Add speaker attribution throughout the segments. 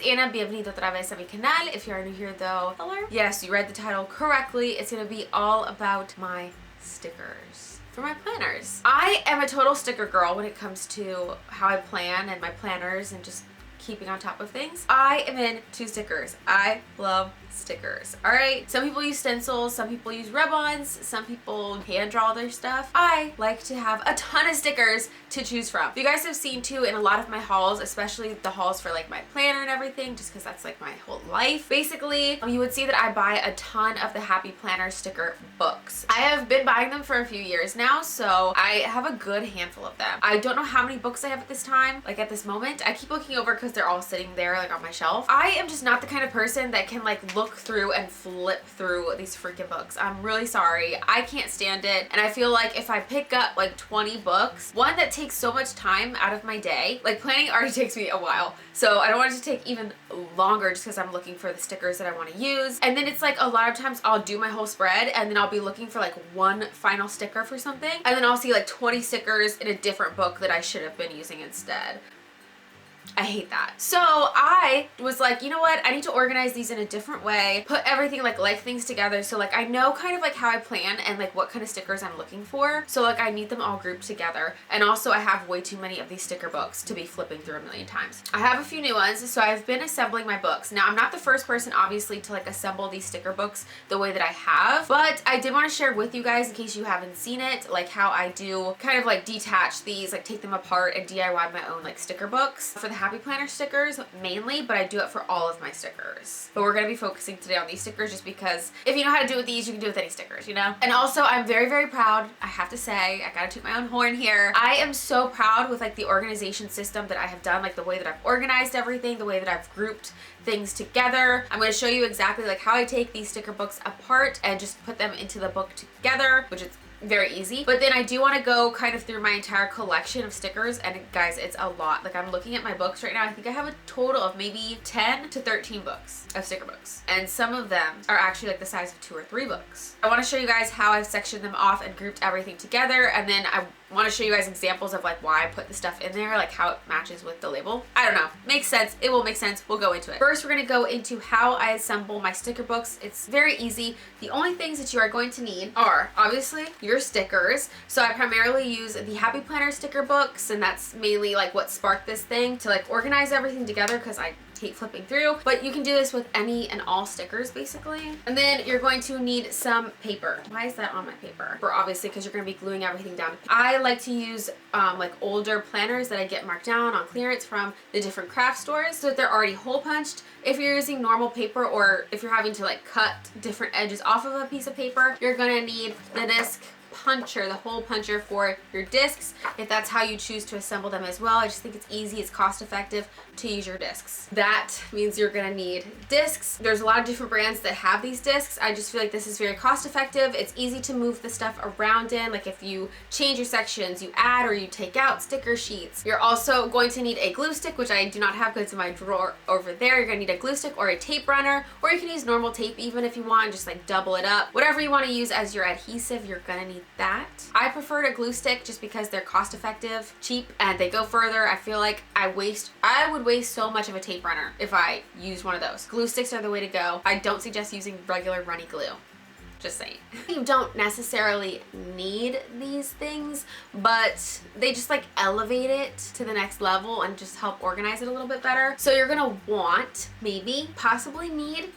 Speaker 1: Anna, bienvenido otra vez a mi canal. If you're new here though, hello. Yes, you read the title correctly. It's gonna be all about my stickers for my planners. I am a total sticker girl when it comes to how I plan and my planners and just keeping on top of things. I am into stickers. I love stickers. All right, some people use stencils, some people use rub-ons, some people hand draw their stuff. I like to have a ton of stickers to choose from. You guys have seen too in a lot of my hauls, especially the hauls for like my planner and everything, just because that's like my whole life. Basically, you would see that I buy a ton of the Happy Planner sticker books. I have been buying them for a few years now, so I have a good handful of them. I don't know how many books I have at this time, like at this moment. I keep looking over because they're all sitting there like on my shelf. I am just not the kind of person that can like look through and flip through these freaking books. I'm really sorry. I can't stand it. And I feel like if I pick up like 20 books, one, that takes so much time out of my day. Like planning already takes me a while. So I don't want it to take even longer just because I'm looking for the stickers that I want to use. And then it's like a lot of times I'll do my whole spread and then I'll be looking for like one final sticker for something. And then I'll see like 20 stickers in a different book that I should have been using instead. I hate that. So I was like, you know what? I need to organize these in a different way, put everything like things together. So like I know kind of like how I plan and like what kind of stickers I'm looking for. So like I need them all grouped together. And also I have way too many of these sticker books to be flipping through a million times. I have a few new ones. So I've been assembling my books. Now I'm not the first person obviously to like assemble these sticker books the way that I have, but I did want to share with you guys in case you haven't seen it, like how I do kind of like detach these, like take them apart and DIY my own like sticker books for the Happy Planner stickers mainly, but I do it for all of my stickers. But we're going to be focusing today on these stickers just because if you know how to do with these, you can do with any stickers, you know? And also I'm very, very proud. I have to say, I gotta toot my own horn here. I am so proud with like the organization system that I have done, like the way that I've organized everything, the way that I've grouped things together. I'm going to show you exactly like how I take these sticker books apart and just put them into the book together, which is very easy. But then I do want to go kind of through my entire collection of stickers, and guys, it's a lot. Like I'm looking at my books right now. I think I have a total of maybe 10 to 13 books of sticker books, and some of them are actually like the size of 2 or 3 books. I want to show you guys how I've sectioned them off and grouped everything together, and then I want to show you guys examples of like why I put the stuff in there, like how it matches with the label. I don't know. Makes sense. It will make sense. We'll go into it. First, we're going to go into how I assemble my sticker books. It's very easy. The only things that you are going to need are obviously your stickers. So I primarily use the Happy Planner sticker books, and that's mainly like what sparked this thing to like organize everything together because I hate flipping through, but you can do this with any and all stickers basically. And then you're going to need some paper. Why is that on my paper? For obviously because you're going to be gluing everything down. I like to use like older planners that I get marked down on clearance from the different craft stores so that they're already hole punched. If you're using normal paper or if you're having to like cut different edges off of a piece of paper, you're going to need the disc puncher, the hole puncher for your discs, if that's how you choose to assemble them as well. I just think it's easy, it's cost effective to use your discs. That means you're gonna need discs. There's a lot of different brands that have these discs. I just feel like this is very cost effective. It's easy to move the stuff around in, like if you change your sections, you add or you take out sticker sheets. You're also going to need a glue stick, which I do not have because it's in my drawer over there. You're gonna need a glue stick or a tape runner, or you can use normal tape even if you want, and just like double it up. Whatever you want to use as your adhesive, you're gonna need that. I prefer a glue stick just because they're cost effective, cheap, and they go further. I feel like I would waste so much of a tape runner if I used one of those. Glue sticks are the way to go. I don't suggest using regular runny glue. Just saying. You don't necessarily need these things, but they just like elevate it to the next level and just help organize it a little bit better. So you're gonna want, maybe, possibly need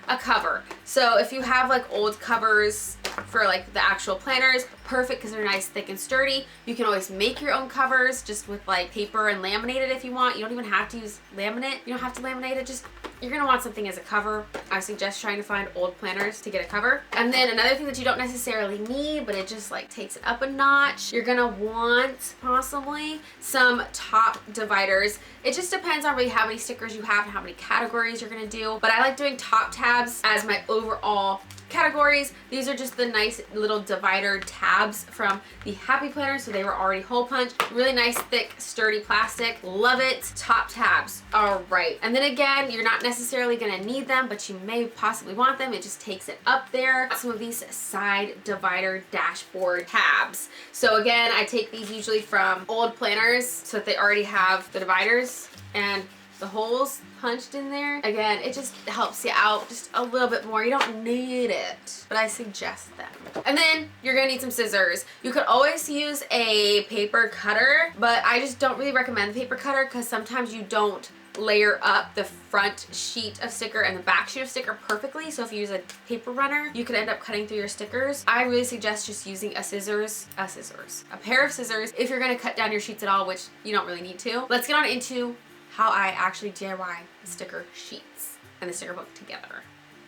Speaker 1: a cover. So if you have like old covers for like the actual planners, perfect because they're nice, thick, and sturdy. You can always make your own covers just with like paper and laminate it if you want. You don't even have to use laminate. You don't have to laminate it. Just you're gonna want something as a cover. I suggest trying to find old planners to get a cover. And then another thing that you don't necessarily need, but it just like takes it up a notch, you're gonna want possibly some top dividers. It just depends on really how many stickers you have and how many categories you're gonna do. But I like doing top tabs as my overall categories. These are just the nice little divider tabs from the Happy Planner, so they were already hole punched. Really nice, thick, sturdy plastic. Love it. Top tabs. All right. And then again, you're not necessarily going to need them, but you may possibly want them. It just takes it up there. Some of these side divider dashboard tabs. So again, I take these usually from old planners so that they already have the dividers, and the holes punched in there. Again, it just helps you out just a little bit more. You don't need it, but I suggest them. And then you're gonna need some scissors. You could always use a paper cutter, but I just don't really recommend the paper cutter because sometimes you don't layer up the front sheet of sticker and the back sheet of sticker perfectly. So if you use a paper runner, you could end up cutting through your stickers. I really suggest just using a pair of scissors if you're gonna cut down your sheets at all, which you don't really need to. Let's get on into how I actually DIY the sticker sheets and the sticker book together.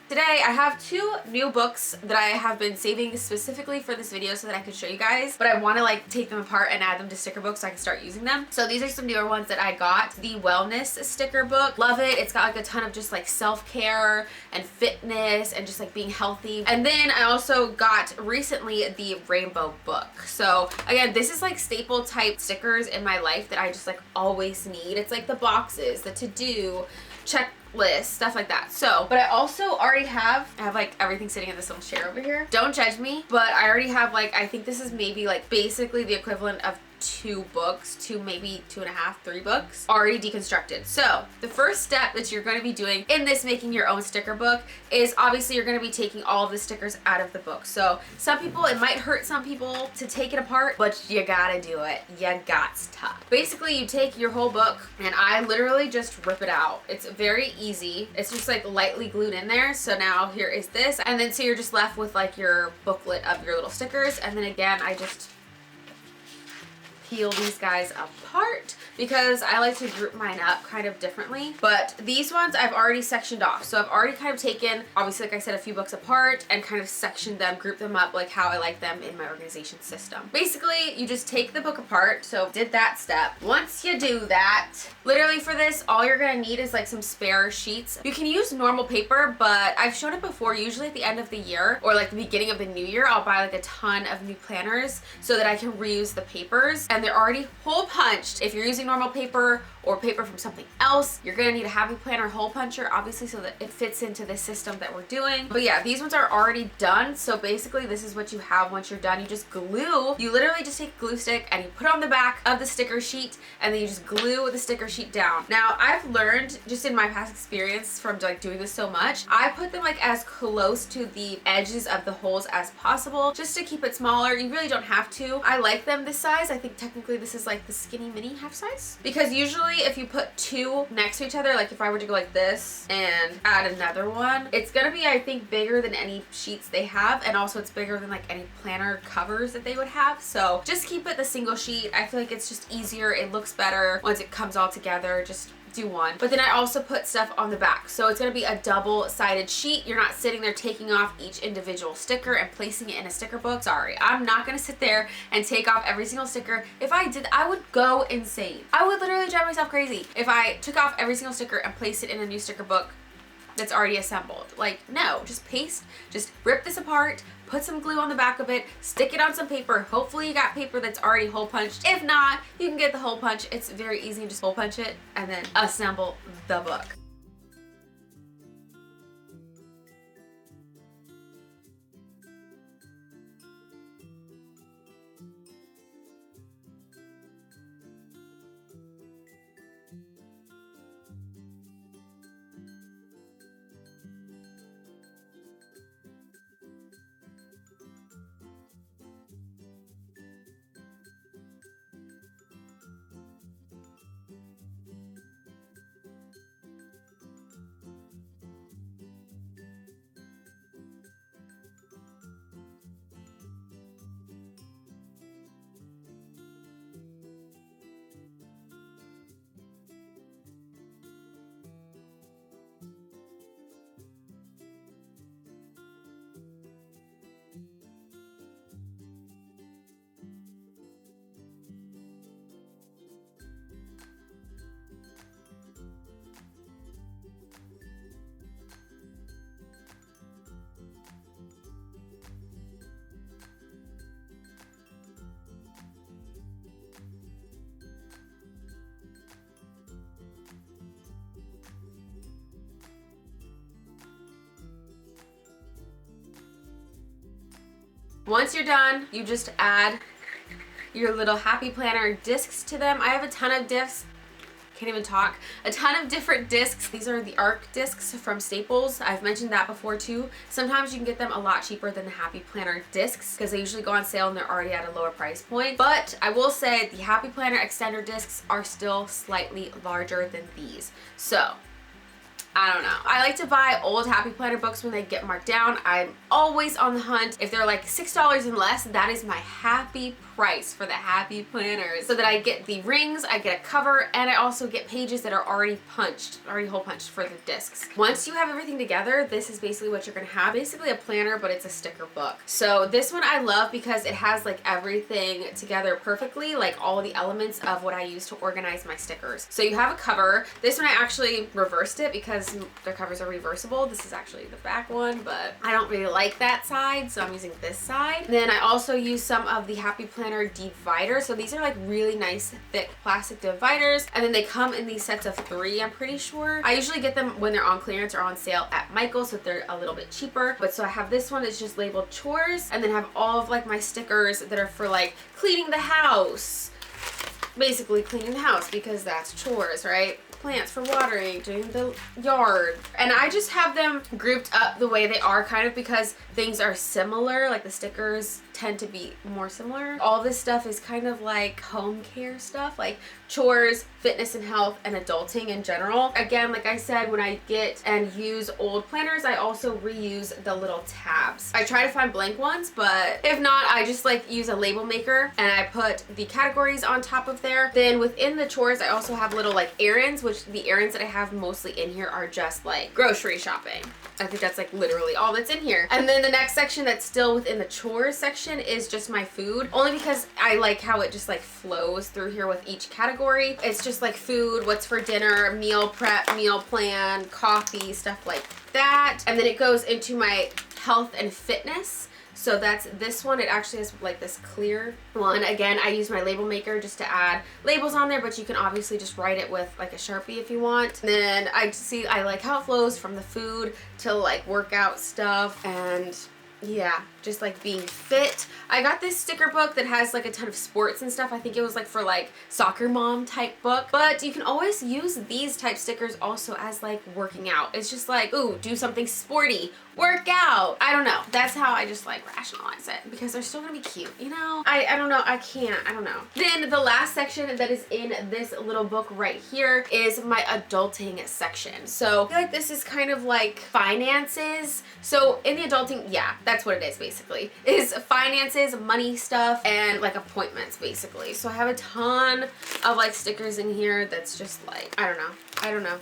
Speaker 1: Today I have two new books that I have been saving specifically for this video so that I could show you guys, but I want to like take them apart and add them to sticker books so I can start using them. So these are some newer ones that I got. The wellness sticker book, love it. It's got like a ton of just like self-care and fitness and just like being healthy. And then I also got recently the rainbow book. So again, this is like staple type stickers in my life that I just like always need. It's like the boxes, the to-do, checklist, stuff like that. So, but I also already have like everything sitting in this little chair over here. Don't judge me, but I already have like, I think this is maybe like basically the equivalent of 2 books, 2, maybe 2.5, 3 books already deconstructed. So the first step that you're going to be doing in this making your own sticker book is obviously you're going to be taking all of the stickers out of the book. So some people, it might hurt some people to take it apart, but you gotta do it. You gots to. Basically you take your whole book and I literally just rip it out. It's very easy. It's just like lightly glued in there. So now here is this, and then so you're just left with like your booklet of your little stickers. And then again, I just peel these guys apart because I like to group mine up kind of differently. But these ones I've already sectioned off. So I've already kind of taken, obviously like I said, a few books apart and kind of sectioned them, grouped them up like how I like them in my organization system. Basically, you just take the book apart. So did that step. Once you do that, literally for this, all you're gonna need is like some spare sheets. You can use normal paper, but I've shown it before, usually at the end of the year or like the beginning of the new year, I'll buy like a ton of new planners so that I can reuse the papers. And they're already hole punched. If you're using normal paper or paper from something else, you're gonna need a happy planner hole puncher, obviously, so that it fits into this system that we're doing. But yeah, these ones are already done. So basically this is what you have once you're done. You just glue, you literally just take a glue stick and you put it on the back of the sticker sheet and then you just glue the sticker sheet down. Now I've learned just in my past experience from like doing this so much, I put them like as close to the edges of the holes as possible just to keep it smaller. You really don't have to. I like them this size. I think technically this is like the skinny mini half size, because usually if you put 2 next to each other, like if I were to go like this and add another one, it's gonna be, I think, bigger than any sheets they have, and also it's bigger than like any planner covers that they would have. So just keep it the single sheet. I feel like it's just easier, it looks better once it comes all together. Just do one. But then I also put stuff on the back, so it's going to be a double-sided sheet. You're not sitting there taking off each individual sticker and placing it in a sticker book. Sorry, I'm not going to sit there and take off every single sticker. If I did, I would go insane. I would literally drive myself crazy if I took off every single sticker and placed it in a new sticker book that's already assembled. Like, no, just paste, just rip this apart, put some glue on the back of it, stick it on some paper. Hopefully you got paper that's already hole punched. If not, you can get the hole punch. It's very easy. Just hole punch it and then assemble the book. Once you're done, you just add your little happy planner discs to them. I have a ton of discs. can't even talk. A ton of different discs. These are the ARC discs from Staples. I've mentioned that before too. Sometimes you can get them a lot cheaper than the Happy Planner discs because they usually go on sale and they're already at a lower price point. But I will say the Happy Planner extender discs are still slightly larger than these. So I don't know. I like to buy old Happy Planner books when they get marked down. I'm always on the hunt. If they're like $6 and less, that is my happy price for the Happy Planners. So that I get the rings, I get a cover, and I also get pages that are already hole punched for the discs. Once you have everything together, this is basically what you're gonna have. Basically a planner, but it's a sticker book. So this one I love because it has like everything together perfectly, like all the elements of what I use to organize my stickers. So you have a cover. This one I actually reversed it because their covers are reversible. This is actually the back one, but I don't really like that side, so I'm using this side. Then I also use some of the Happy Planner dividers. So these are like really nice thick plastic dividers, and then they come in these sets of 3, I'm pretty sure. I usually get them when they're on clearance or on sale at Michael's, so they're a little bit cheaper. But so I have this one that's just labeled chores, and then have all of like my stickers that are for like cleaning the house. Basically cleaning the house because that's chores, right? Plants for watering, doing the yard. And I just have them grouped up the way they are kind of because things are similar, like the stickers tend to be more similar. All this stuff is kind of like home care stuff, like chores, fitness and health, and adulting in general. Again, like I said, when I get and use old planners, I also reuse the little tabs. I try to find blank ones, but if not, I just like use a label maker and I put the categories on top of there. Then within the chores, I also have little like errands, which the errands that I have mostly in here are just like grocery shopping. I think that's like literally all that's in here. And then the next section that's still within the chores section is just my food, only because I like how it just like flows through here with each category. It's just like food, what's for dinner, meal prep, meal plan, coffee, stuff like that. And then it goes into my health and fitness. So that's this one. It actually has like this clear one. Again, I use my label maker just to add labels on there, but you can obviously just write it with like a Sharpie if you want. And then I like how it flows from the food to like workout stuff, and yeah, just like being fit. I got this sticker book that has like a ton of sports and stuff. I think it was like for like soccer mom type book, but you can always use these type stickers also as like working out. It's just like, ooh, do something sporty, work out. I don't know. That's how I just like rationalize it because they're still gonna be cute, you know? I don't know. I don't know. Then the last section that is in this little book right here is my adulting section. So I feel like this is kind of like finances. So in the adulting, yeah, that's what it is basically, is finances, money stuff, and like appointments basically. So I have a ton of like stickers in here that's just like, I don't know.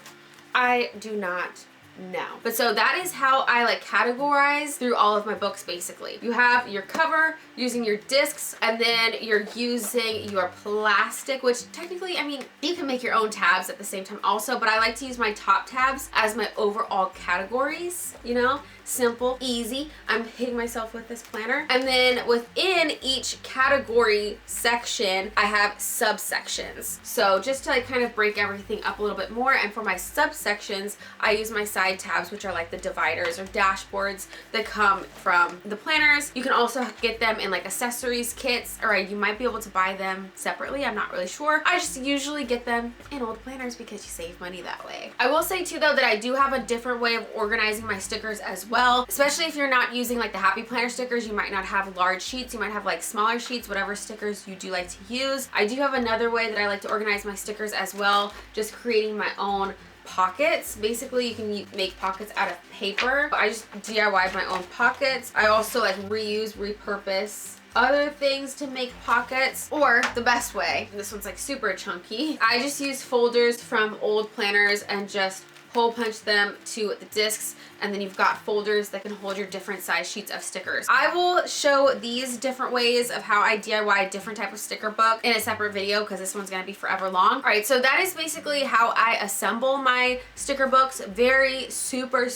Speaker 1: I do not know. But so that is how I like categorize through all of my books basically. You have your cover using your discs, and then you're using your plastic, which technically, I mean, you can make your own tabs at the same time also, but I like to use my top tabs as my overall categories, you know? Simple, easy. I'm hitting myself with this planner. And then within each category section, I have subsections. So just to like kind of break everything up a little bit more, and for my subsections, I use my side tabs, which are like the dividers or dashboards that come from the planners. You can also get them in like accessories kits, or you might be able to buy them separately. I'm not really sure. I just usually get them in old planners because you save money that way. I will say too though that I do have a different way of organizing my stickers as well, especially if you're not using like the Happy Planner stickers. You might not have large sheets, you might have like smaller sheets, whatever stickers you do like to use. I do have another way that I like to organize my stickers as well, just creating my own pockets. Basically, you can make pockets out of paper. I just DIY my own pockets. I also like repurpose other things to make pockets, or the best way, this one's like super chunky, I just use folders from old planners and just hole punch them to the discs, and then you've got folders that can hold your different size sheets of stickers. I will show these different ways of how I DIY a different type of sticker book in a separate video because this one's gonna be forever long. All right, so that is basically how I assemble my sticker books. Very super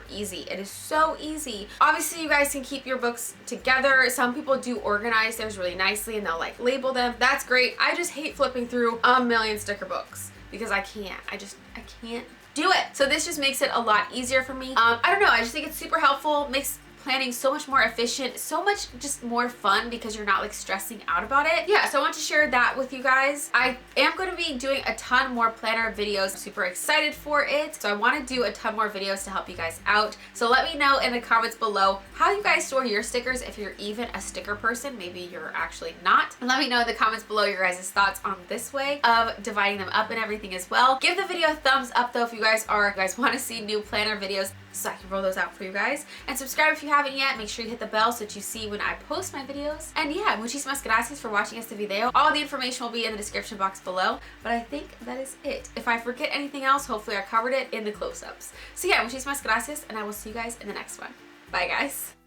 Speaker 1: easy. It is so easy. Obviously, you guys can keep your books together. Some people do organize theirs really nicely and they'll like label them. That's great. I just hate flipping through a million sticker books because I can't. I can't do it. So this just makes it a lot easier for me. I don't know, I just think it's super helpful, makes planning so much more efficient, so much just more fun because you're not like stressing out about it. Yeah, so I want to share that with you guys. I am going to be doing a ton more planner videos. I'm super excited for it. So I want to do a ton more videos to help you guys out. So let me know in the comments below how you guys store your stickers, if you're even a sticker person. Maybe you're actually not. And let me know in the comments below your guys' thoughts on this way of dividing them up and everything as well. Give the video a thumbs up though if you guys want to see new planner videos so I can roll those out for you guys. And subscribe if you haven't yet. Make sure you hit the bell so that you see when I post my videos. And yeah, muchísimas gracias for watching este video. All the information will be in the description box below. But I think that is it. If I forget anything else, hopefully I covered it in the close-ups. So yeah, muchísimas gracias, and I will see you guys in the next one. Bye guys.